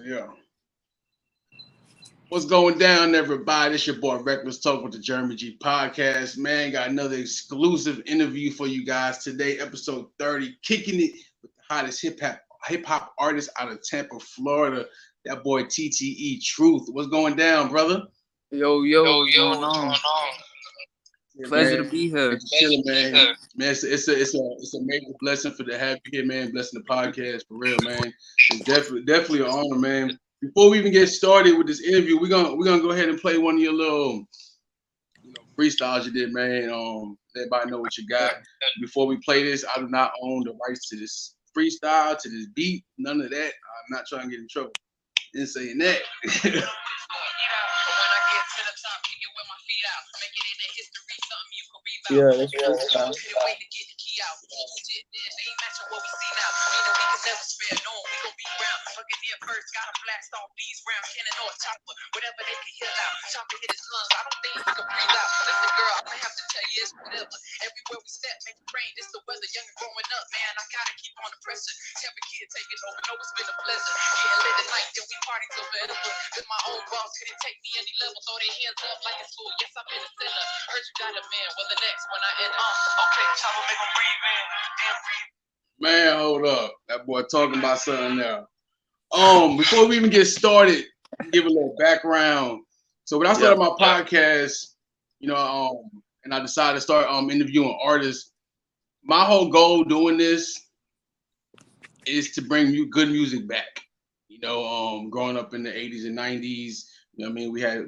Yeah. What's going down, everybody? It's your boy Reckless Talk with the Jeremy G Podcast. Man, got another exclusive interview for you guys today, episode 30, kicking it with the hottest hip hop artist out of Tampa, Florida. That boy TTE Truth. What's going down, brother? Yo, what's going on? Yeah, Pleasure man. to be here. Chilling, man. Man, it's a major blessing for to have you here, man. Blessing the podcast for real, man. It's definitely an honor, man. Before we even get started with this interview, we're gonna go ahead and play one of your little, freestyles you did, man. Let everybody know what you got. Before we play this, I do not own the rights to this freestyle, to this beat, none of that. I'm not trying to get in trouble in saying that. Yeah, that's freestyle. Man, hold up. That boy talking about something now. Before we even get started, give a little background. So when I started my podcast, and I decided to start interviewing artists, my whole goal doing this is to bring you good music back. Growing up in the 80s and 90s,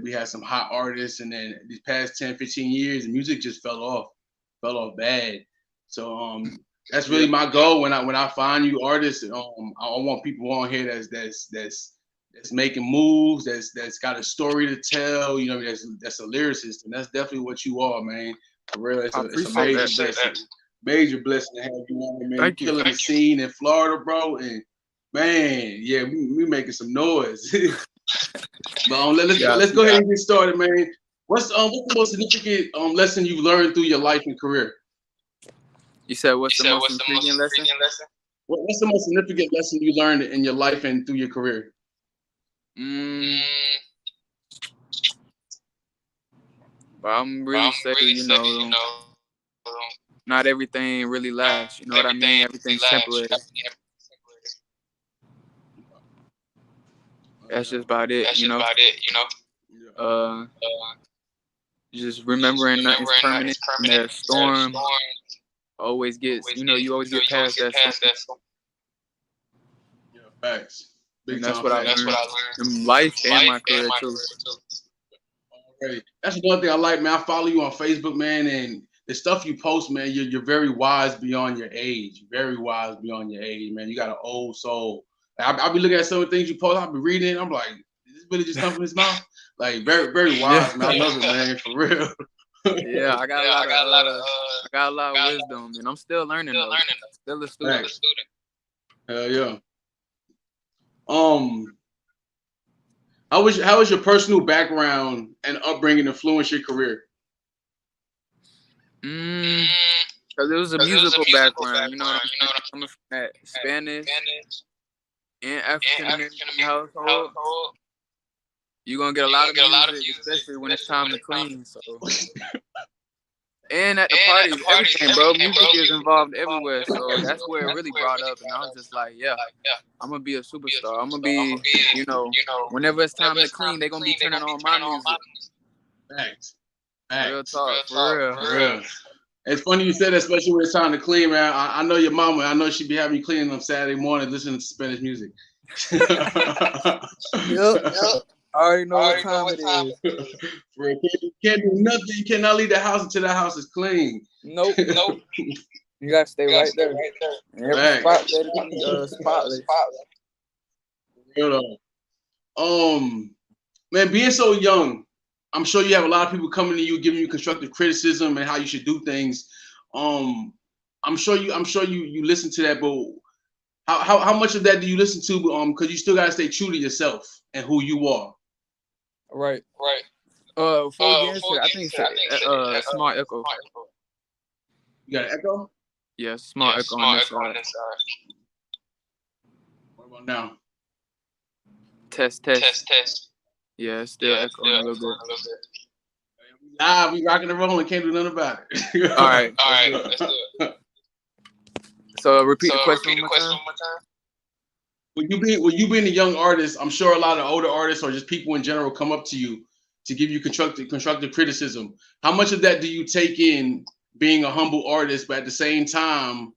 we had some hot artists, and then these past 10, 15 years, the music just fell off bad. So that's really my goal when I find you artists. I want people on here that's making moves, that's got a story to tell. That's a lyricist, and that's definitely what you are, man. For real, it's a major blessing. Major blessing to have you on, man. Thank you. Killing the scene in Florida, bro, and man, yeah, we making some noise. But let's go ahead and get started, man. What's the most significant lesson you've learned through your life and career? You said what's the most intriguing lesson? What's the most significant lesson you learned in your life and through your career? But I'm really saying, not everything really lasts. You know what I mean? Everything's temporary. That's just about it, Just remembering nothing's permanent. And that storm always gets, you always get past that storm. Yeah, facts. And that's what I learned in life and my career too. Already. That's another thing I like, man. I follow you on Facebook, man, and the stuff you post, man, you're very wise beyond your age. Very wise beyond your age, man. You got an old soul. I'll be looking at some of the things you post. I'll be reading it. I'm like, did this really just come from his mouth? Like, very, very wise, man. I love it, man, for real. Yeah, I got a lot of wisdom, and I'm still learning though. Still a student. Thanks. Hell yeah. How was your personal background and upbringing influence your career? Because it was a musical background, you know what I'm saying? Coming from that Spanish and African American household, you're gonna get a lot of music, especially when it's time to clean. So, and at the parties, everything, bro. Music is involved everywhere, so that's where it really brought up. And I was just like, yeah, I'm gonna be a superstar. I'm gonna be, whenever it's time to clean, they're gonna be turning on my music. Thanks. Real talk, for real. It's funny you said that, especially when it's time to clean, man. I know your mama. I know she'd be having you cleaning on Saturday morning listening to Spanish music. Yep. I already know what time it is. You can't do nothing. You cannot leave the house until the house is clean. Nope. You gotta stay right there. Every spot that is spotless. Real though. Man, being so young, I'm sure you have a lot of people coming to you, giving you constructive criticism and how you should do things. I'm sure you listen to that, but how much of that do you listen to? Because you still gotta stay true to yourself and who you are. Right. Before we get into it, I think it's small echo. You got an echo? Yeah, small echo on this side. What about now? Test. Yeah, it's still echoing a little bit. Nah, we rocking and rolling. Can't do nothing about it. All right. Let's do it. So repeat the question one more time. When you being a young artist, I'm sure a lot of older artists or just people in general come up to you to give you constructive criticism. How much of that do you take in being a humble artist, but at the same time,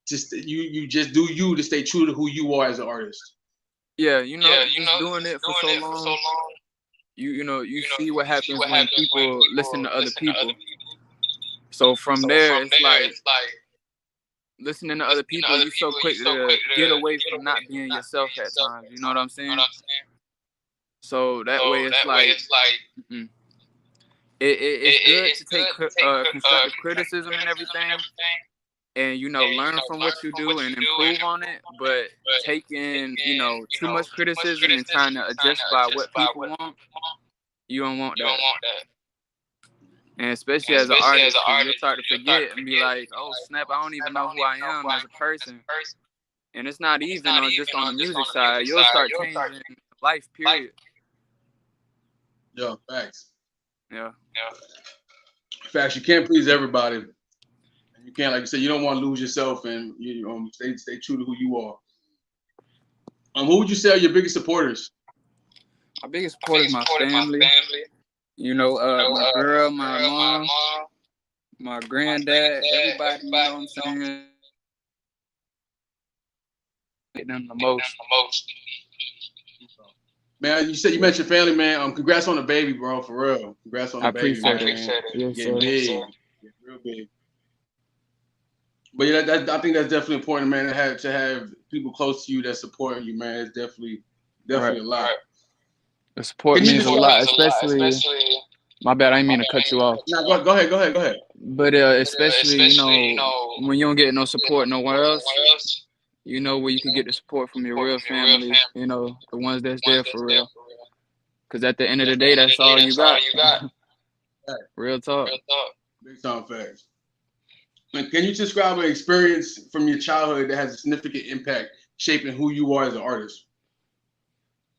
just you just do you to stay true to who you are as an artist? Yeah, just doing it for so long. You see what happens when people listen to other people. So from there, it's like listening to other people, you're so quick to get away from not being yourself at times. You know what I'm saying? So that way, it's like it's good to take constructive criticism and everything, and learn from what you do and improve on it. But taking too much criticism and trying to adjust by what people want, you don't want that. And especially as an artist, you'll start to forget and be like, oh snap, I don't even know who I am as a person. And it's not even just on the music side. You'll start changing life, period. Yeah, facts. Yeah. Facts. You can't please everybody. You can't, like you said, you don't want to lose yourself, and stay true to who you are. What would you say are your biggest supporters? My biggest supporter is my family. My girl, my mom, my granddad, everybody. You know what I'm saying? Them the most. Man, you mentioned family, man. Congrats on the baby, bro. For real. Congrats on the baby. I appreciate it. Yes, getting big. Getting real big. But yeah, I think that's definitely important, man. To have people close to you that support you, man. It's definitely a lot. The support means a lot, especially. My bad, I didn't mean to cut you off. No, go ahead. But especially, when you don't get no support nowhere else, where you can get the support from your real family, the ones that's there for real. Because at the end of the day, that's all you got. Real talk. Big time facts. Can you describe an experience from your childhood that has a significant impact shaping who you are as an artist?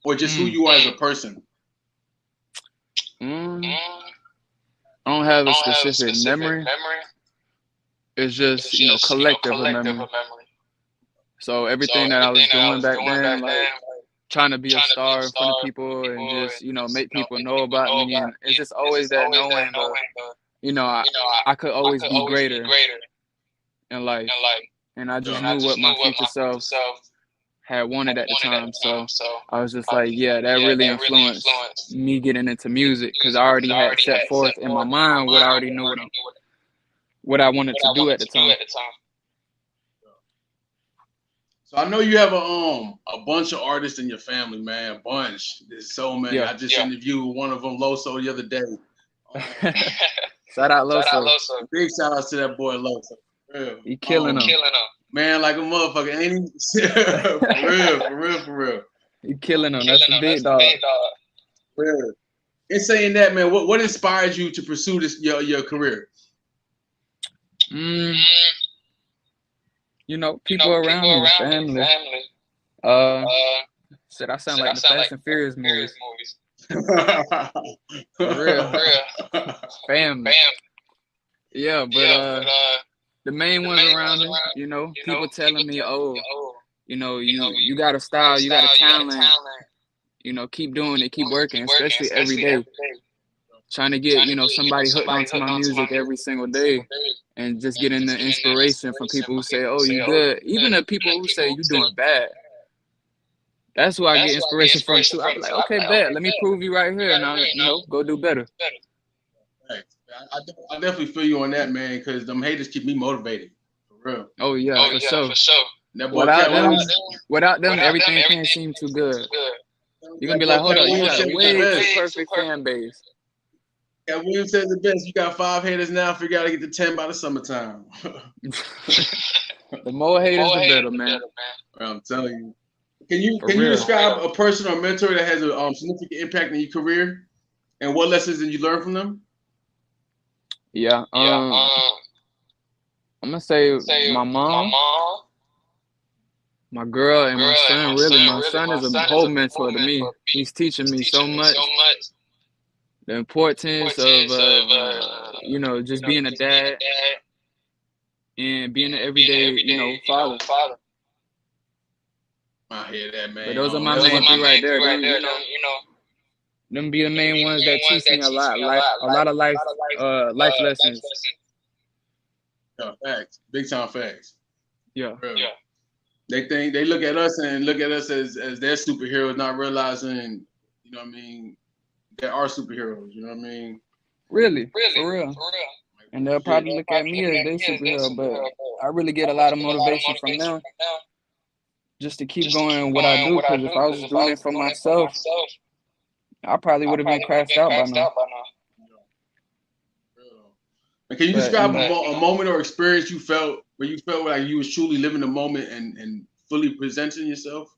Or just who you are as a person? I don't have a specific memory. It's just, collective of memory. So everything that I was doing back then, like trying to be a star in front of people and just, make people know about me. And it's just always that knowing, I could always be greater in life. And I just knew what my future self had wanted at the time. So I was just like, yeah, that really influenced me getting into music because I already had set forth in my mind what I already knew what I wanted to do at the time. So I know you have a bunch of artists in your family, man. A bunch. There's so many. I just interviewed one of them, Loso, the other day. Shout out Loso. Big shout outs to that boy Loso. He killing him. Man, like a motherfucker, ain't he? For real. He killing him. That's the big dog. Real. In saying that, man, what inspired you to pursue this your career? People around me, family. Said I sound like the Fast and Furious movies. For real. Family. Yeah, but the main ones around me, people telling me, you got a style, you got a talent, keep doing it, keep working, especially every day. Trying to get, somebody hooked onto my music every single day and just getting the inspiration from people who say, oh, you good. Even the people who say you doing bad. That's who I get inspiration from too. I be like, okay, bet. Let me prove you right here. Now, go do better. I definitely feel you on that, man, because them haters keep me motivated. For real. Oh, yeah, for sure. Without them, everything can't seem too good. You're going to be like, hold on, you got a way too perfect fan base. Yeah, William says the best. You got 5 haters now. Figure out to get to 10 by the summertime. The more haters, the better, man. I'm telling you. Can you describe a person or mentor that has a significant impact in your career, and what lessons did you learn from them? Yeah. I'm gonna say my mom. My girl and my son, really. My son is a whole mentor to me. He's teaching me so much. The importance of, just being a dad and being an everyday, father. I hear that, man. But those are my main three right there. Them be the main ones that teach me a lot of life lessons. Yeah, facts, big time facts. Yeah. Really. They look at us as their superheroes, not realizing, you know what I mean, they are superheroes. You know what I mean? Really, for real. And they'll probably look at me as their superhero, but I really get a lot of motivation from them just to keep going what I do. Because if I was doing it for myself, I probably would have been crashed out by now. And can you describe a moment or experience you felt where you felt like you was truly living the moment and fully presenting yourself?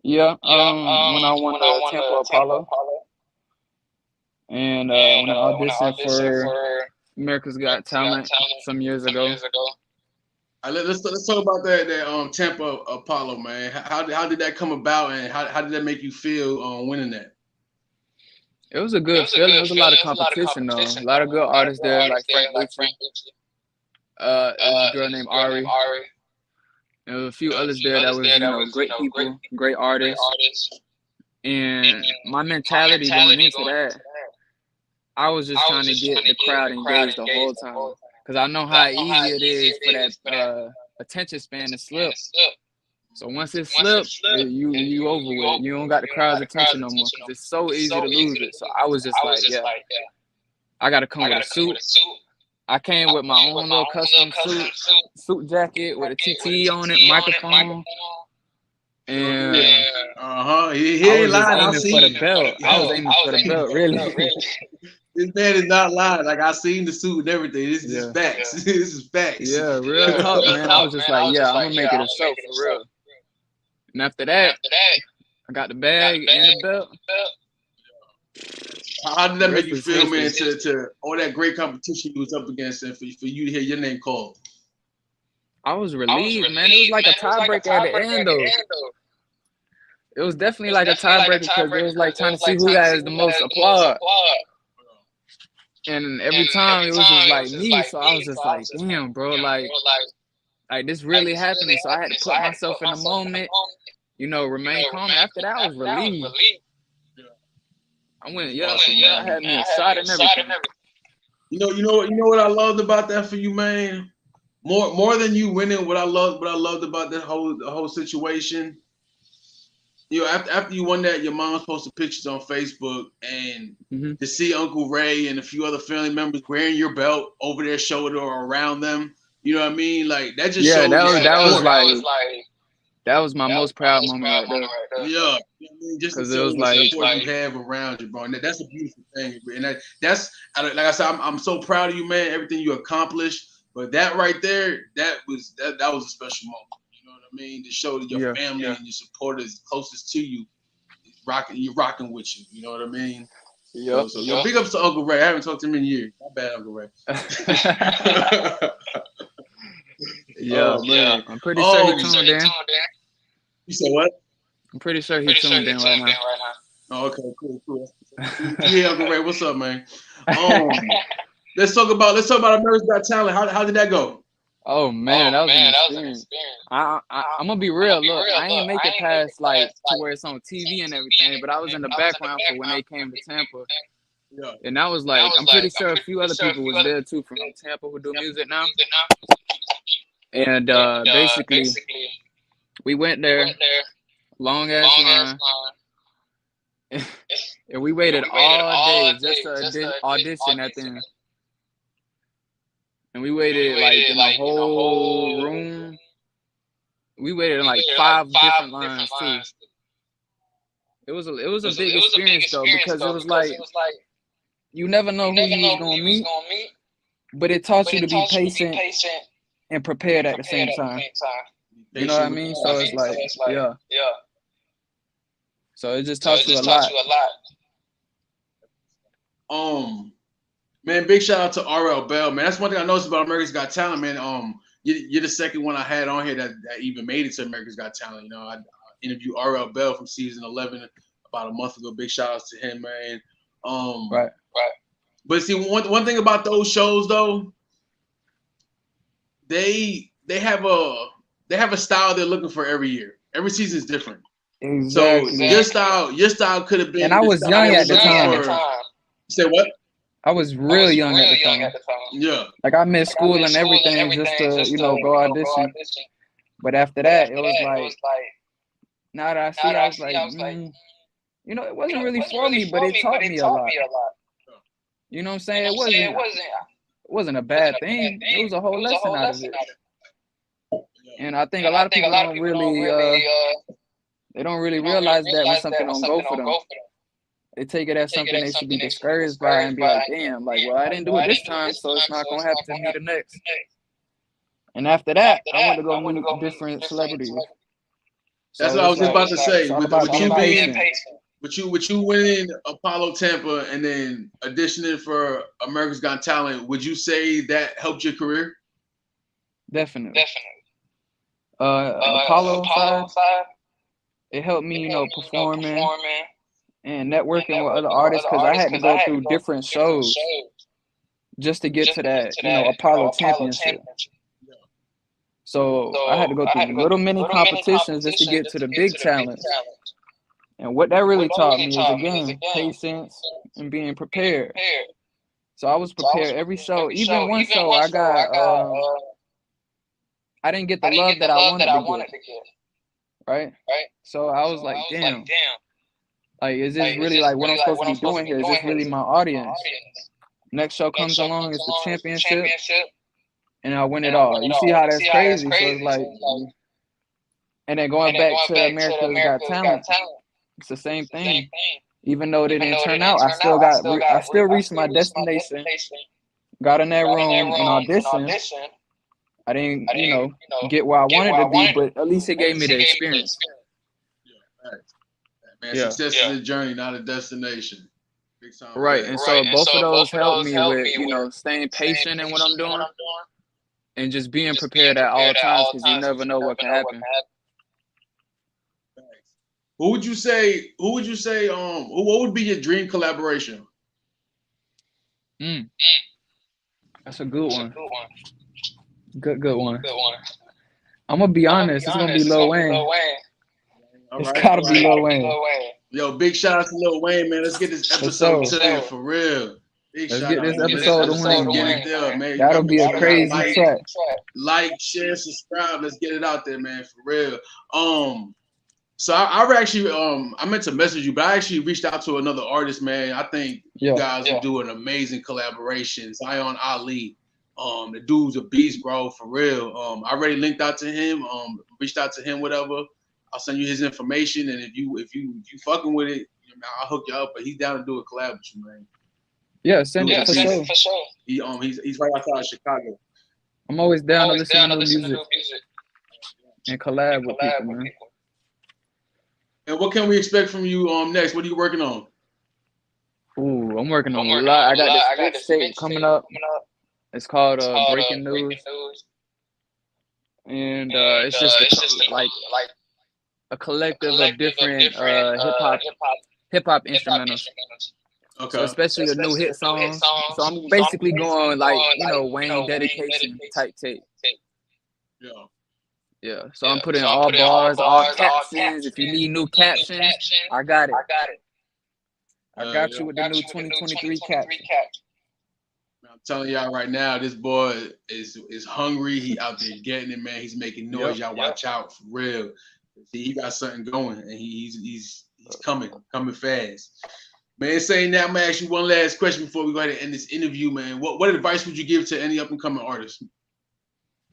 Yeah, when I won the Tampa Apollo, and when I auditioned for America's Got Talent some years ago. Let's talk about that Tampa Apollo, man. How did that come about, and how did that make you feel winning that? It was a good feeling. It was a lot of competition, though. A lot of good artists there, like Frank Lucci. There was a girl named Ari. There were a few others there that was, great people, great artists. And my mentality going into that, I was just trying to get the crowd engaged the whole time. Because I know how easy it is for that attention span to slip. So once it slips, you over with. You don't got the crowd's attention no more because it's so easy to lose it. So I was just like, I got to come with a suit. I came with my own little custom suit jacket with a TTE on it, microphone. And he ain't lying. I was aiming for the belt. I was aiming for the belt, really. This man is not lying. Like, I seen the suit and everything. This is facts. This is facts. Yeah, real talk, man. I was just like, I'm gonna make it a show for real. And after that, I got the bag and the belt. How did that make you feel, man, to all that great competition you was up against and for you to hear your name called? I was relieved, man. It was like a tiebreaker at the end, though. It was definitely like a tiebreaker because it was like trying to see who has the most applause. And every time it was just like me, so I was just like, damn, bro, like this really happening. So I had to put myself in the moment, remain calm. After that, I was relieved. I went, I had me a shot and everything. You know what I loved about that for you, man. More than you winning, what I loved about the whole situation. After you won that, your mom posted pictures on Facebook, and to see Uncle Ray and a few other family members wearing your belt over their shoulder or around them, you know what I mean? Like, that just showed that was my most proud moment right there. Yeah, just because it was like support you have around you, bro. And that's a beautiful thing, and that's like I said, I'm so proud of you, man. Everything you accomplished, but that right there, that was a special moment. You know what I mean? To show that your family and your supporters closest to you, you're rocking with you. You know what I mean? Yeah. So big ups to Uncle Ray. I haven't talked to him in years. Not bad, Uncle Ray. Man. I'm pretty sure he tuned in. You said what? I'm pretty sure he tuned in right now. Oh, okay, cool. Yeah, Uncle Ray, what's up, man? Let's talk about America's Got Talent. How did that go? Oh man, that was an experience. I'm gonna be real. Look, I ain't make it past like to where it's on TV and everything, but I was in the background for when they came to Tampa. Yeah. And that was like, I'm pretty sure a few other people was there too from Tampa who do music now. And basically, we went there, long ass line, and we waited all day just to audition at the end. And we waited like in the whole room. We waited in like 5 different lines too. It was a big experience though, because it was like you never know who you was gonna meet, but it taught you to be patient and prepared at the same time. You know what I mean? So it's like, yeah. So it just taught you a lot. Man, big shout out to RL Bell, man. That's one thing I noticed about America's Got Talent, man. you're the second one I had on here that even made it to America's Got Talent. You know, I interviewed RL Bell from season 11 about a month ago. Big shout outs to him, man. Right. But see, one thing about those shows though, they have a style they're looking for every year. Every season is different. Exactly. So your style could have been. And I was young at the time. Say what? I was real young at the time. Yeah. Like I missed school and everything just to, go audition. But after that, it was like, now that I see, I was like, it wasn't really for me, but it taught me a lot. You know what I'm saying? It wasn't a bad thing. It was a whole lesson out of it. And I think a lot of people don't really, they don't really realize that when something don't go for them. They take it as something they should be discouraged by and be like, damn, like, well, I didn't do it this time, so it's not going to happen to me the next. And after that, I went to go meet different celebrities. That's what I was just about to say. With you winning Apollo Tampa and then auditioning for America's Got Talent, would you say that helped your career? Definitely. Apollo side, it helped me, performing and networking with other artists because I had to go through different shows just to get to that, Apollo championship. So I had to go through little mini competitions just to get to the big talents. And what that really taught me is, again, patience and being prepared. So I was prepared every show. Even one show I didn't get the love that I wanted to get. Right? So I was like, damn. Like, is this really like what I'm supposed to be doing here? Is this really my audience? Next show comes along, it's the championship, and I win it all. You see how that's crazy? So it's like, and then going back to America's Got Talent, it's the same thing. Even though it didn't turn out, I still reached my destination. Got in that room and auditioned. I didn't, get where I wanted to be, but at least it gave me the experience. Man, success is a journey, not a destination. Right, and so both of those helped me with, staying patient in what I'm doing and just being prepared at all times because you never know what can happen. What would you say, what would be your dream collaboration? That's a good one. Good one. I'm going to be honest, it's going to be Lil Wayne. It's gotta be Lil Wayne. Yo, big shout out to Lil Wayne, man. Let's get this episode to him for real. Let's get this episode to Wayne. Man. That'll be a crazy track. Like, share, subscribe. Let's get it out there, man, for real. So I actually I meant to message you, but I actually reached out to another artist, man. I think you guys will do an amazing collaboration. Zion Ali. The dude's a beast, bro, for real. I already linked out to him, reached out to him, whatever. I'll send you his information, and if you fucking with it, I'll hook you up. But he's down to do a collab with you, man. Yeah, send it for sure. He's right outside of Chicago. I'm always down to listen to new music and collab with people, man. And what can we expect from you next? What are you working on? Ooh, I'm working on a lot. I got this tape coming up. It's called Breaking News, and it's just a collective of different hip hop instrumentals. Okay. So especially the new hit songs. So I'm basically going like Wayne dedication type tape. Yeah. So I'm putting all bars, all captions. If you need new captions, I got it. I got you with the new 2023 caption. I'm telling y'all right now, this boy is hungry. He out there getting it, man. He's making noise. Y'all watch out for real. See, he got something going, and he's coming fast. Man, saying that, I'm gonna ask you one last question before we go ahead and end this interview, man. What advice would you give to any up and coming artists?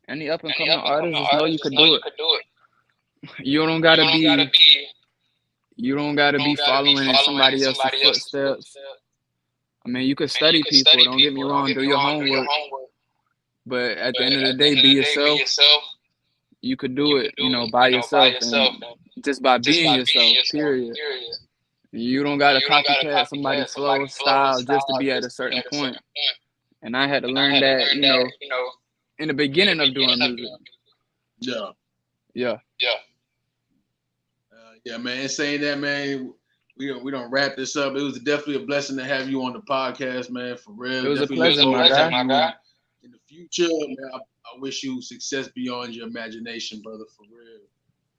Any up and coming artists, just know you could do it. You don't gotta be following in somebody else's footsteps. I mean, you could study people. Don't get me wrong. Do your homework. But at the end of the day, be yourself. You could do it, by yourself and just by being yourself, period. You don't got to copycat somebody's flow, style just to be at a certain point. And I had to learn that, in the beginning of doing music. Yeah. Yeah. Yeah, man. And saying that, man, we don't wrap this up. It was definitely a blessing to have you on the podcast, man. For real. It was definitely a pleasure, my guy. In the future, man, I wish you success beyond your imagination, brother. For real.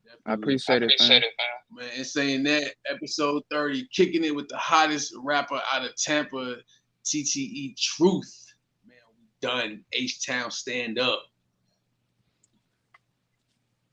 Definitely. I appreciate it, man. Man, and saying that, episode 30, kicking it with the hottest rapper out of Tampa, TTE Truth. Man, we done. H-Town, stand up.